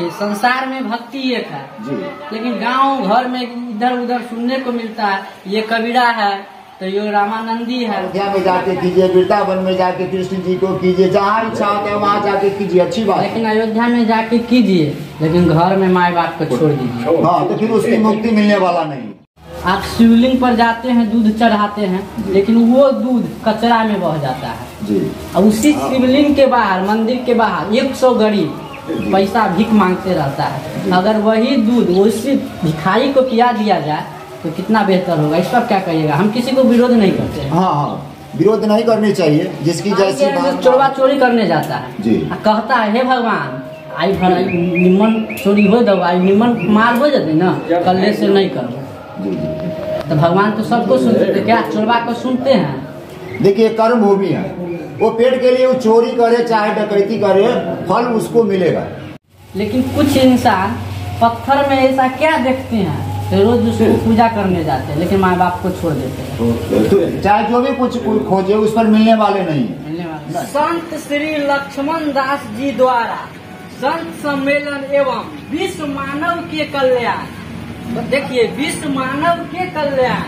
देखिए संसार में भक्ति एक है जी, लेकिन गांव घर में इधर उधर सुनने को मिलता है। ये कबीरा है तो ये रामानंदी है। अयोध्या में जाके कीजिए, वृंदावन में जाके कृष्ण जी को कीजिए, जहाँ इच्छा होता है वहाँ जाके कीजिए, अच्छी बात है। लेकिन अयोध्या में जाके कीजिए लेकिन घर में माँ बाप को छोड़ दीजिए। हाँ, तो फिर उसकी मुक्ति मिलने वाला नहीं। आप शिवलिंग पर जाते हैं, दूध चढ़ाते हैं, लेकिन वो दूध कचरा में बह जाता है जी। और उसी शिवलिंग के बाहर, मंदिर के बाहर 100 गरीब पैसा भीख मांगते रहता है। अगर वही दूध उसी भिखारी को पिया दिया जाए तो कितना बेहतर होगा। इस पर क्या कहिएगा? हम किसी को विरोध नहीं करते हैं। हाँ, विरोध नहीं करनी चाहिए। जिसकी जैसी चोरवा चोरी करने जाता है जी, कहता है हे भगवान आई निमन चोरी हो दो, आई निमन मार हो जाते ना, कल्ले से नहीं करो। तो भगवान तो सबको सुनते थे, क्या चोरवा को सुनते हैं? देखिए कर्म भूमि है, वो पेट के लिए वो चोरी करे चाहे डकैती करे, फल उसको मिलेगा। लेकिन कुछ इंसान पत्थर में ऐसा क्या देखते हैं तो रोज उसको पूजा करने जाते हैं, लेकिन माँ बाप को छोड़ देते हैं। तो चाहे जो भी कुछ खोजे उस पर मिलने वाले नहीं। संत श्री लक्ष्मण दास जी द्वारा संत सम्मेलन एवं विश्व मानव के कल्याण, तो देखिए विश्व मानव के कल्याण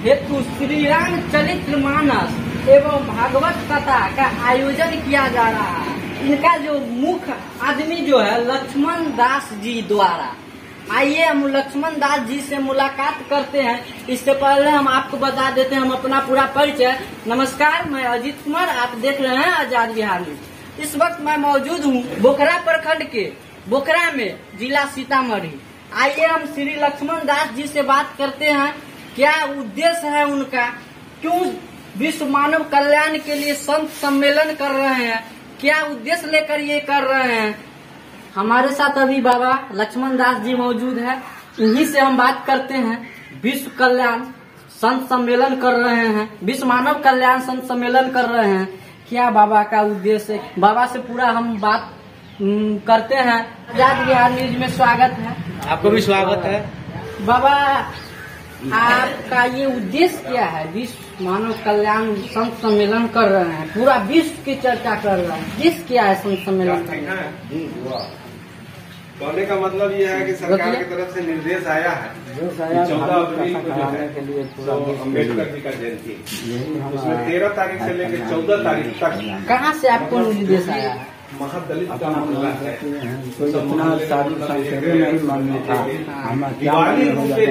हेतु श्री राम चरित्र मानस एवं भागवत कथा का आयोजन किया जा रहा है। इनका जो मुख्य आदमी जो है लक्ष्मण दास जी द्वारा। आइए हम लक्ष्मण दास जी से मुलाकात करते हैं। इससे पहले हम आपको बता देते हैं हम अपना पूरा परिचय। नमस्कार, मैं अजीत कुमार, आप देख रहे हैं आजाद बिहार न्यूज। इस वक्त मैं मौजूद हूँ बोखरा प्रखंड के बोखरा में, जिला सीतामढ़ी। आइए हम श्री लक्ष्मण दास जी से बात करते हैं, क्या उद्देश्य है उनका, क्यों विश्व मानव कल्याण के लिए संत सम्मेलन कर रहे हैं, क्या उद्देश्य लेकर ये कर रहे हैं। हमारे साथ अभी बाबा लक्ष्मण दास जी मौजूद है, इन्हीं से हम बात करते हैं। विश्व कल्याण संत सम्मेलन कर रहे हैं, विश्व मानव कल्याण संत सम्मेलन कर रहे हैं, क्या बाबा का उद्देश्य है? बाबा से पूरा हम बात करते हैं। आजाद बिहार न्यूज में स्वागत है। आपको भी स्वागत है। बाबा आपका ये उद्देश्य क्या है? विश्व मानव कल्याण संत सम्मेलन कर रहे हैं, पूरा विश्व की चर्चा कर रहे हैं, उद्देश्य क्या है संत सम्मेलन करने का? कहने का मतलब ये है कि सरकार की तरफ से निर्देश आया है 14 अप्रैल को जो है अम्बेडकर जी का जयंती, उसमें 13 तारीख से लेकर 14 तारीख तक। कहाँ से आपको निर्देश आया है? महादलित का मामला है। इतना सारी संसदीय नहीं मानना था, हम क्या हो जाते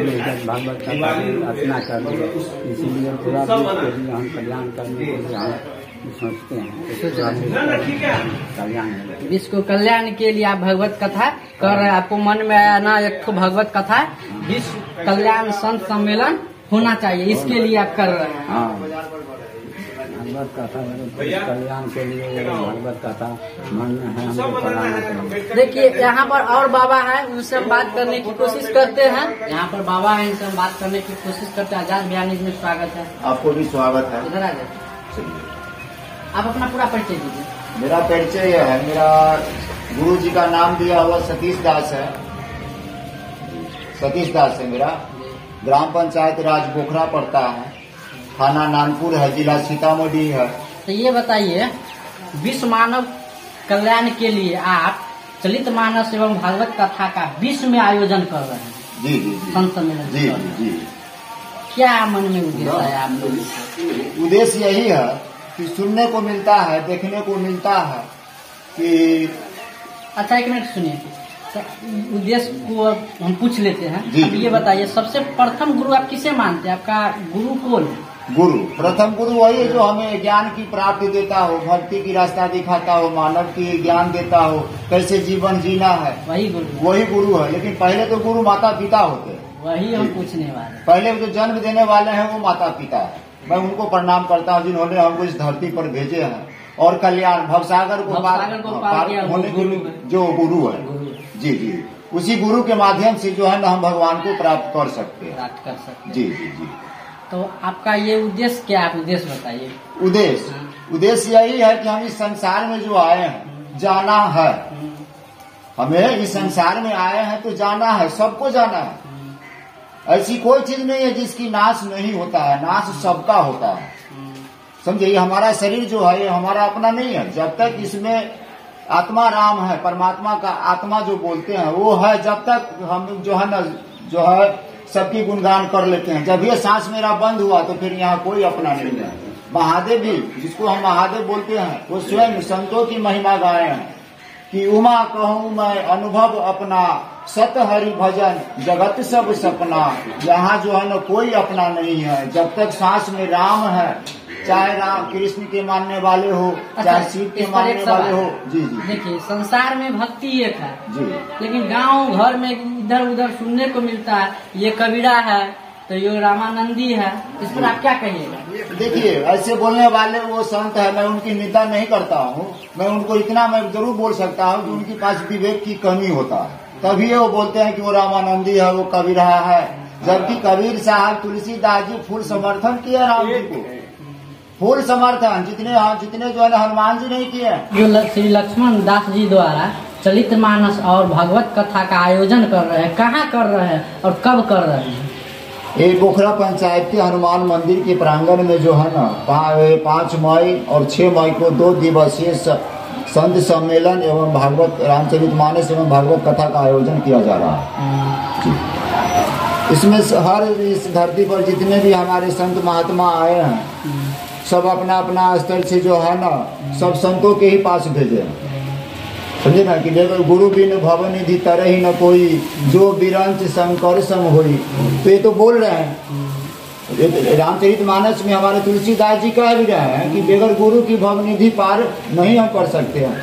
भागवत का रचना कर दिए, इसीलिए पूरा विश्व के लिए हम कल्याण करने के लिए हम सोचते हैं कल्याण। विश्व कल्याण के लिए आप भगवत कथा कर रहे हैं, आपको मन में आया ना एक तो भगवत कथा विश्व कल्याण संत सम्मेलन होना चाहिए, इसके लिए आप कर रहे हैं। भगवत कथा कल्याण के लिए भगवत कथा मन है हमको पढ़ाना चाहिए। देखिए यहाँ पर और बाबा है, उनसे हम बात करने की कोशिश करते हैं। यहाँ पर बाबा है, इनसे हम बात करने की कोशिश करते हैं। आजाद बिहार न्यूज में स्वागत है। आपको भी स्वागत है। इधर आ जाए, आप अपना पूरा परिचय दीजिए। मेरा परिचय यह है, मेरा गुरु जी का नाम दिया हुआ सतीश दास है। सतीश दास है मेरा, ग्राम पंचायत राज बोखरा पड़ता है, थाना नानपुर है, जिला सीतामढ़ी है। तो ये बताइए विश्व मानव कल्याण के लिए आप चलित मानस एवं भागवत कथा का विश्व में आयोजन कर रहे हैं। जी जी संत सम्मेलन जी जी। क्या मन में उद्देश्य है आप लोग? उद्देश्य यही है कि सुनने को मिलता है, देखने को मिलता है कि। अच्छा एक मिनट सुनिए, उद्देश्य को हम पूछ लेते हैं। जी, अब ये बताइए सबसे प्रथम गुरु आप किसे मानते हैं? आपका गुरु कौन है? गुरु प्रथम गुरु वही है जो हमें ज्ञान की प्राप्ति देता हो, भक्ति की रास्ता दिखाता हो, मानव की ज्ञान देता हो, कैसे जीवन जीना है, वही गुरु है। लेकिन पहले तो गुरु माता पिता होते हैं, वही हम पूछने वाले। पहले जो जन्म देने वाले हैं वो माता पिता है। मैं उनको प्रणाम करता हूँ जिन्होंने हमको इस धरती पर भेजे हैं और कल्याण भवसागर को पार होने के जो गुरु है। जी जी, उसी गुरु के माध्यम से जो है ना हम भगवान को प्राप्त कर सकते हैं। जी जी जी। तो आपका ये उद्देश्य क्या है? आप उद्देश्य बताइए। उद्देश्य यही है कि हम इस संसार में जो आए हैं जाना है, हमें इस संसार में आए हैं तो जाना है, सबको जाना है। ऐसी कोई चीज नहीं है जिसकी नाश नहीं होता है, नाश सबका होता है। समझे, ये हमारा शरीर जो है ये हमारा अपना नहीं है। जब तक इसमें आत्मा राम है, परमात्मा का आत्मा जो बोलते हैं वो है। जब तक हम जो है ना जो है सबकी गुणगान कर लेते हैं, जब ये सांस मेरा बंद हुआ तो फिर यहाँ कोई अपना नहीं है। महादेव भी, जिसको हम महादेव बोलते हैं, वो स्वयं संतों की महिमा गाए हैं कि उमा कहूँ मैं अनुभव अपना, सत हरि भजन जगत सब सपना। यहाँ जो है ना कोई अपना नहीं है। जब तक सांस में राम है, चाहे राम कृष्ण के मानने वाले हो, चाहे शिव के मानने वाले हो। जी जी देखिए, संसार में भक्ति एक है जी, लेकिन गांव घर में इधर उधर सुनने को मिलता है ये कबीरा है तो ये रामानंदी है। इस पर आप क्या कहिएगा? देखिए, ऐसे बोलने वाले वो संत है, मैं उनकी निंदा नहीं करता हूँ। मैं उनको इतना मैं जरूर बोल सकता हूँ कि उनके पास विवेक की कमी होता है, तभी वो बोलते हैं कि वो रामानंदी है, वो कबीरा है। जबकि कबीर साहब तुलसीदास जी फुल समर्थन किए राम जी को, फुल समर्थन। जितने जो है ना हनुमान जी नहीं किए। जो श्री लक्ष्मण दास जी द्वारा चलित मानस और भगवत कथा का आयोजन कर रहे हैं, कहाँ कर रहे हैं और कब कर रहे हैं? ये पोखरा पंचायत के हनुमान मंदिर के प्रांगण में जो है ना 5 मई और 6 मई को 2 दिवसीय संत सम्मेलन एवं भागवत रामचरितमानस एवं भागवत कथा का आयोजन किया जा रहा है। इसमें हर इस धरती पर जितने भी हमारे संत महात्मा आए हैं, सब अपना अपना स्तर से जो है ना सब संतों के ही पास भेजे हैं। समझे ना कि देखो, गुरु बिन भव निधि तरहि न कोई, जो बिरंच शंकर सम होई। तो ये तो बोल रहे हैं रामचरितमानस में, हमारे तुलसीदास जी कह भी रहे हैं कि बगैर गुरु की भवनिधि पार नहीं हम कर सकते हैं।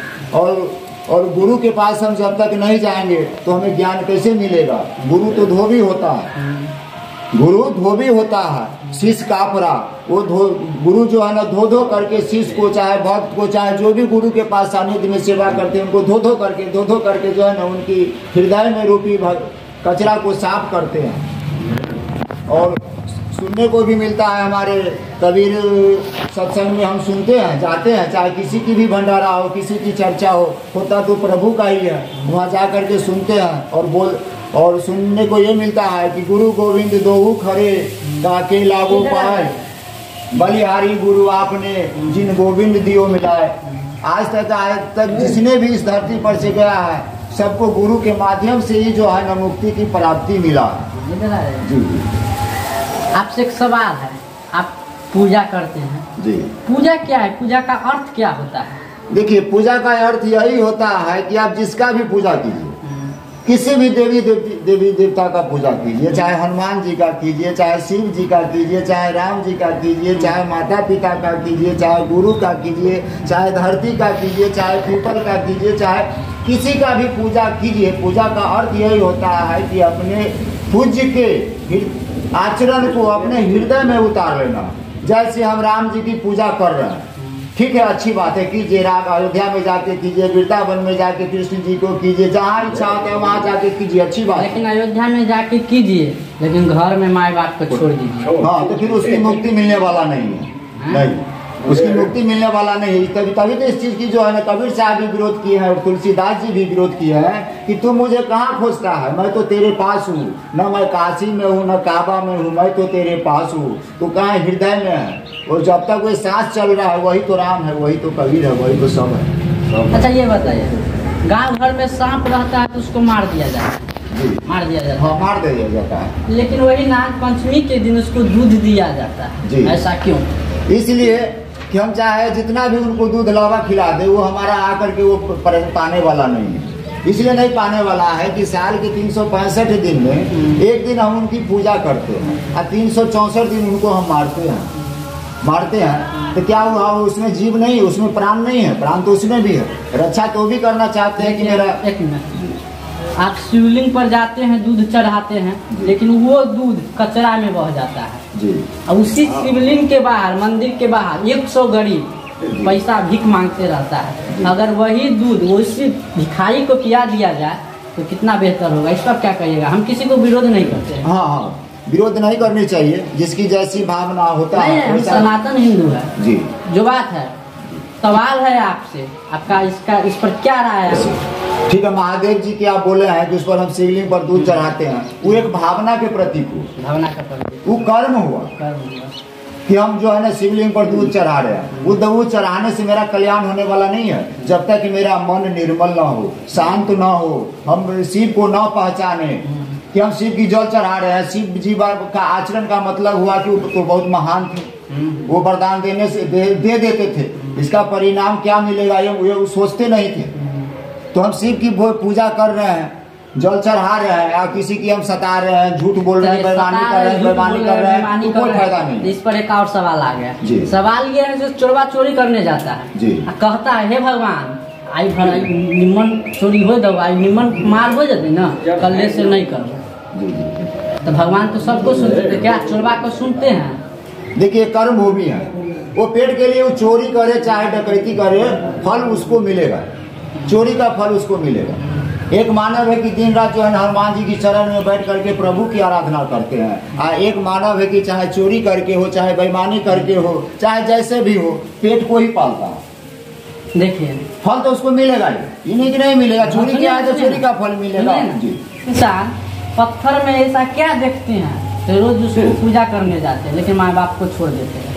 और गुरु के पास हम जब तक नहीं जाएंगे तो हमें ज्ञान कैसे मिलेगा? गुरु तो धोबी होता है, गुरु धोबी होता है, शिष्य कापरा। वो गुरु जो है ना धो धो करके शिष्य को, चाहे भक्त को, चाहे जो भी गुरु के पास सानिध्य में सेवा करते हैं, उनको धो धो करके जो है ना उनकी हृदय में रूपी कचरा को साफ करते हैं। और सुनने को भी मिलता है, हमारे कबीर सत्संग में हम सुनते हैं, जाते हैं, चाहे किसी की भी भंडारा हो, किसी की चर्चा होता तो प्रभु का ही है, वहाँ जा करके सुनते हैं। और सुनने को ये मिलता है कि गुरु गोविंद दोहु खरे ताके लागो पाए, बलिहारी गुरु आपने जिन गोविंद दियो मिलाए। आज तक जिसने भी इस धरती पर से गया है, सबको गुरु के माध्यम से ही जो है ना मुक्ति की प्राप्ति मिला है। जी आपसे एक सवाल है, आप पूजा करते हैं जी, पूजा क्या है? पूजा का अर्थ क्या होता है? देखिए, पूजा का अर्थ यही होता है कि आप जिसका भी पूजा कीजिए, किसी भी देवी देवता का पूजा कीजिए, चाहे हनुमान जी का कीजिए, चाहे शिव जी का कीजिए, चाहे राम जी का कीजिए, चाहे माता पिता का कीजिए, चाहे गुरु का कीजिए, चाहे धरती का कीजिए, चाहे पीपल का कीजिए, चाहे किसी का भी पूजा कीजिए। पूजा का अर्थ यही होता है कि अपने पूज्य के आचरण को अपने हृदय में उतार लेना। जैसे हम राम जी की पूजा कर रहे हैं, ठीक है, अच्छी बात है, कीजिए। राम अयोध्या में जाके कीजिए, वृंदावन में जाके कृष्ण जी को कीजिए, जहाँ इच्छा होता है वहाँ जाके कीजिए, अच्छी बात। लेकिन अयोध्या में जाके कीजिए, लेकिन घर में माँ बाप को छोड़ दीजिए। हाँ, तो फिर उसकी मुक्ति मिलने वाला नहीं है। नहीं, उसकी मुक्ति मिलने वाला नहीं है। तभी तो इस चीज की जो है ना कबीर साहब भी विरोध किए हैं और तुलसीदास जी भी विरोध किए हैं कि तू मुझे कहाँ खोजता है, मैं तो तेरे पास हूँ, न मैं काशी में हूँ न काबा में हूँ, मैं तो तेरे पास हूँ, तू कहाँ हृदय में है। और जब तक वो सांस चल रहा है वही तो राम है, वही तो कबीर है, वही तो सब है। अच्छा, ये बताइए, गाँव घर में सांप रहता है तो उसको मार दिया जाता है? मार दिया जाता है। हाँ, मार दिया जाता है। लेकिन वही नाग पंचमी के दिन उसको दूध दिया जाता है, ऐसा क्यों? इसलिए कि हम चाहे जितना भी उनको दूध लावा खिला दे, वो हमारा आकर के वो पाने वाला नहीं है। इसलिए नहीं पाने वाला है कि साल के 365 दिन में एक दिन हम उनकी पूजा करते हैं और 364 दिन उनको हम मारते हैं। तो क्या हुआ? उसमें जीव नहीं, उसमें प्राण नहीं है, प्राण तो उसमें भी है। रक्षा तो भी करना चाहते हैं कि मेरा। एक मिनट, आप शिवलिंग पर जाते हैं, दूध चढ़ाते हैं, लेकिन वो दूध कचरा में बह जाता है जी। और उसी शिवलिंग के बाहर, मंदिर के बाहर 100 गरीब पैसा भीख मांगते रहता है। अगर वही दूध उसी भिखारी को पिया दिया जाए तो कितना बेहतर होगा। इस पर क्या कहिएगा? हम किसी को विरोध नहीं करते। हाँ, विरोध नहीं करनी चाहिए, जिसकी जैसी भावना होता है। हम सनातन हिंदू है जी। जो बात है, सवाल है आपसे, आपका इस पर क्या राय है? ठीक है, महादेव जी की आप बोले हैं कि उस पर हम शिवलिंग पर दूध चढ़ाते हैं, वो एक भावना के प्रतीक हो, भावना का प्रतीक, वो कर्म हुआ। कि हम जो है ना शिवलिंग पर दूध चढ़ा रहे हैं। वो दूध चढ़ाने से मेरा कल्याण होने वाला नहीं है जब तक कि मेरा मन निर्मल ना हो, शांत ना हो, हम शिव को ना पहचाने कि हम शिव की जल चढ़ा रहे हैं। शिव जी का आचरण का मतलब हुआ कि वो तो बहुत महान थे, वो वरदान देने से दे देते थे। इसका परिणाम क्या मिलेगा ये सोचते नहीं थे। तो हम शिव की पूजा कर रहे हैं, जल चढ़ा रहे हैं, या किसी की हम सता रहे हैं, झूठ बोल रहे हैं, बेईमानी कर रहे हैं, बेईमानी कर रहे हैं, तो कोई फायदा नहीं। इस पर एक और सवाल आ गया। सवाल ये है जो चोरवा चोरी करने जाता है, कहता है हे भगवान आई भर निमन चोरी हो दो, आई निमन मार हो जाती ना, कल्ले से नहीं करो। तो भगवान तो सबको सुनते थे, क्या चोरवा को सुनते हैं? देखिए कर्म भूमि है, वो पेट के लिए वो चोरी करे चाहे डकैती करे, फल उसको मिलेगा, चोरी का फल उसको मिलेगा। एक मानव है कि दिन रात जो है हनुमान जी की चरण में बैठ करके प्रभु की आराधना करते हैं, एक मानव है कि चाहे चोरी करके हो, चाहे बेईमानी करके हो, चाहे जैसे भी हो, पेट को ही पालता है। देखिए फल तो उसको मिलेगा ही, ये नहीं कि नहीं मिलेगा। चोरी किया है तो चोरी का फल मिलेगा जी। पत्थर में ऐसा क्या देखते हैं तो रोज उसको पूजा करने जाते हैं, लेकिन माँ बाप को छोड़ देते हैं।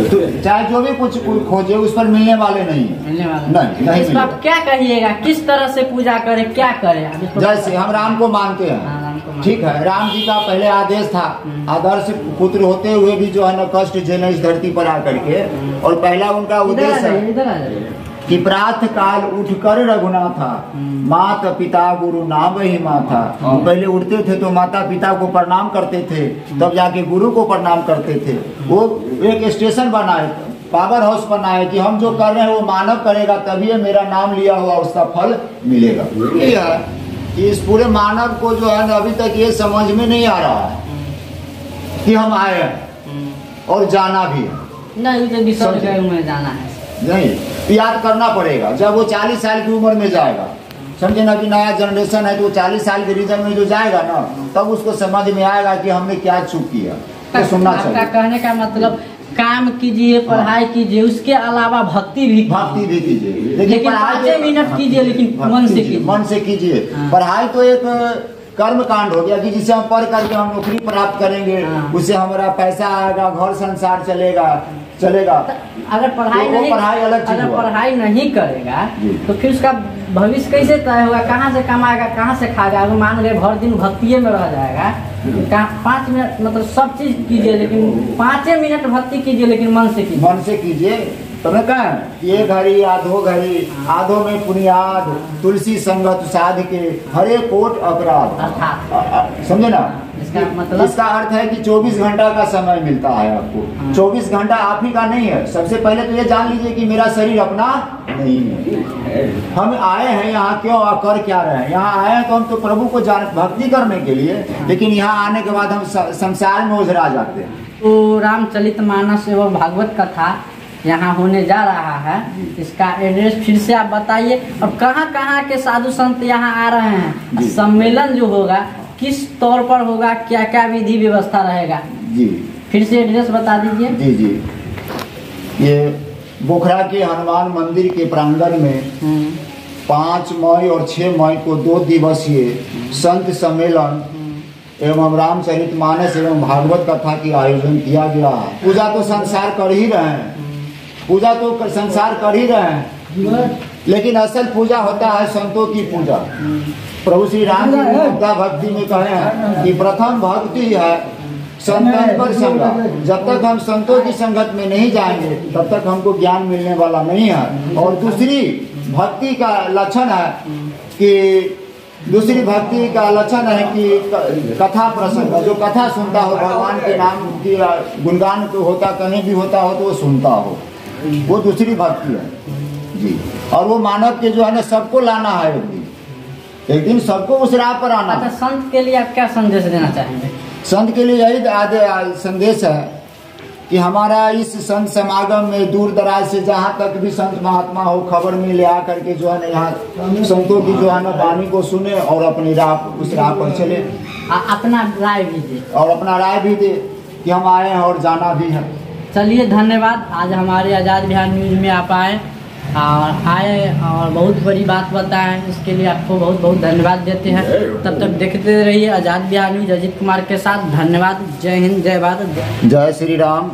तो चाहे जो भी कुछ खोजे उस पर मिलने वाले नहीं है, मिलने वाले नहीं। इस बात क्या कहिएगा, किस तरह से पूजा करे, क्या करे? जैसे हम राम को मानते हैं, ठीक है, राम जी का पहले आदेश था, आदर्श पुत्र होते हुए भी जो है न कष्ट झेले इस धरती पर आकर के, और पहला उनका उद्देश्य है कि प्रातः काल उठकर रघुनाथा, माता पिता गुरु नाम वही माता। पहले उठते थे तो माता पिता को प्रणाम करते थे, तब जाके गुरु को प्रणाम करते थे। वो एक स्टेशन बनाए, पावर हाउस बनाए कि हम जो कर रहे हैं वो मानव करेगा तभी मेरा नाम लिया हुआ उसका फल मिलेगा। ये है कि इस पूरे मानव को जो है अभी तक ये समझ में नहीं आ रहा है कि हम आए हैं और जाना भी है। नहीं जाना है नहीं, याद करना पड़ेगा। जब वो 40 साल की उम्र में जाएगा, समझे ना कि नया जनरेशन है, तो 40 साल के रीजन में जो जाएगा ना, तब उसको समझ में आएगा कि हमने क्या चूक किया। तो सुनना चाहिए। कहने का मतलब काम कीजिए, पढ़ाई कीजिए, उसके अलावा भक्ति भी कीजिए। लेकिन 5 मिनट कीजिए, लेकिन मन से कीजिए। पढ़ाई तो एक कर्म कांड हो गया कि जिसे हम पढ़ करके हम नौकरी प्राप्त करेंगे, उससे हमारा पैसा आएगा, घर संसार चलेगा। अगर पढ़ाई नहीं करेगा तो फिर उसका भविष्य कैसे तय होगा? कहाँ से कमाएगा, कहाँ से खाएगा? अगर मान गए भर दिन भक्तिये में रह जाएगा, 5 मिनट मतलब सब चीज कीजिए, लेकिन 5 मिनट भक्ति कीजिए, लेकिन मन से कीजिए। तो मैं कहा ये घड़ी आधो घड़ी, आधो में पुनियाद, तुलसी संगत साध के हरे कोट अपराध। समझे ना? मतलब इसका अर्थ है कि 24 घंटा का समय मिलता है आपको। 24 घंटा आप ही का नहीं है। सबसे पहले तो ये जान लीजिए कि मेरा शरीर अपना नहीं है। हम आए हैं यहाँ क्यों, कर क्या रहे हैं? यहाँ आए हैं तो हम तो प्रभु को भक्ति करने के लिए, लेकिन यहाँ आने के बाद हम संसार में उजरा जाते हैं। तो रामचरितमानस एवं भागवत कथा यहाँ होने जा रहा है, इसका एड्रेस फिर से आप बताइए, और कहाँ के साधु संत यहाँ आ रहे हैं, सम्मेलन जो होगा किस तौर पर होगा, क्या क्या विधि व्यवस्था रहेगा जी? फिर से एड्रेस बता दीजिए। जी ये बोखरा के हनुमान मंदिर के प्रांगण में 5 मई और 6 मई को 2 दिवसीय संत सम्मेलन एवं रामचरितमानस एवं भागवत कथा की आयोजन किया गया है। पूजा तो संसार कर ही रहे हैं, लेकिन असल पूजा होता है संतों की पूजा। प्रभु श्री राम जी गीता भक्ति में कहे हैं कि प्रथम भक्ति है संतन पर संगत। जब तक हम संतों की संगत में नहीं जाएंगे तब तक हमको ज्ञान मिलने वाला नहीं है। और दूसरी भक्ति का लक्षण है कि कथा प्रसंग, जो कथा सुनता हो, भगवान के नाम की गुणगान होता कहीं भी होता हो तो वो सुनता हो, वो दूसरी भक्ति है जी। और वो मानव के जो है ना सबको लाना है, एक दिन सबको उस राह पर आना। अच्छा, संत के लिए आप क्या संदेश देना चाहेंगे? संत के लिए यही संदेश है कि हमारा इस संत समागम में दूर दराज से जहाँ तक भी संत महात्मा हो, खबर में ले आ करके जो है ना यहाँ संतों की जो है ना वाणी को सुने और अपनी उस राह पर चले। अपना राय भी दे कि हम आए हैं और जाना भी है। चलिए, धन्यवाद। आज हमारे आज़ाद बिहार न्यूज में आप आए और बहुत बड़ी बात बताएं, इसके लिए आपको बहुत बहुत धन्यवाद देते हैं। तब तक देखते रहिए आज़ाद बिहार न्यूज अजीत कुमार के साथ। धन्यवाद। जय हिंद, जय भारत, जय श्री राम,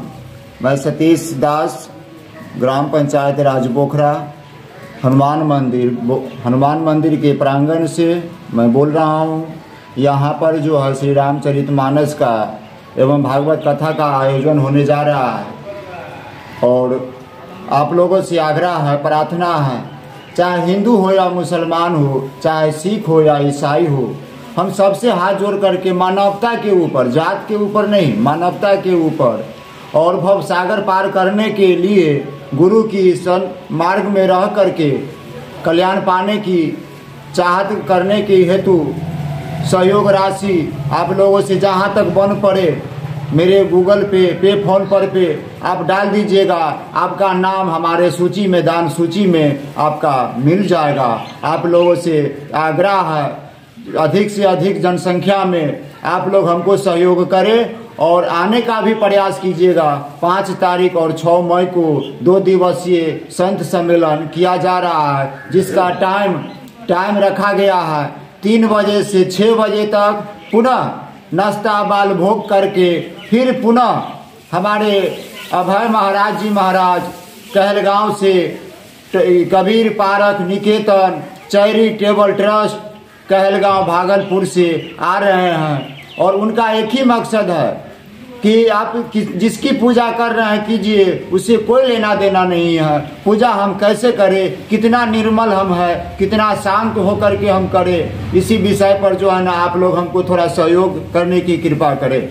मैं सतीश दास, ग्राम पंचायत राजपोखरा, हनुमान मंदिर के प्रांगण से मैं बोल रहा हूँ। यहाँ पर जो है श्री रामचरितमानस का एवं भागवत कथा का आयोजन होने जा रहा है और आप लोगों से आग्रह है, प्रार्थना है, चाहे हिंदू हो या मुसलमान हो, चाहे सिख हो या ईसाई हो, हम सबसे हाथ जोड़ करके मानवता के ऊपर, जात के ऊपर नहीं, मानवता के ऊपर और भव सागर पार करने के लिए गुरु की मार्ग में रह करके कल्याण पाने की चाहत करने के हेतु सहयोग राशि आप लोगों से जहाँ तक बन पड़े मेरे गूगल पे फोन पे आप डाल दीजिएगा। आपका नाम हमारे सूची में, दान सूची में आपका मिल जाएगा। आप लोगों से आग्रह है, अधिक से अधिक जनसंख्या में आप लोग हमको सहयोग करें और आने का भी प्रयास कीजिएगा। 5 तारीख और 6 मई को 2 दिवसीय संत सम्मेलन किया जा रहा है, जिसका टाइम रखा गया है 3 बजे से 6 बजे तक। पुनः नाश्ता बाल भोग करके फिर पुनः हमारे अभय महाराज जी महाराज कहलगांव से कबीर पार्क निकेतन चैरिटेबल ट्रस्ट कहलगांव भागलपुर से आ रहे हैं और उनका एक ही मकसद है कि आप जिसकी पूजा कर रहे हैं कीजिए, उससे कोई लेना देना नहीं है। पूजा हम कैसे करें, कितना निर्मल हम है, कितना शांत होकर के हम करें, इसी विषय पर जो है ना आप लोग हमको थोड़ा सहयोग करने की कृपा करें।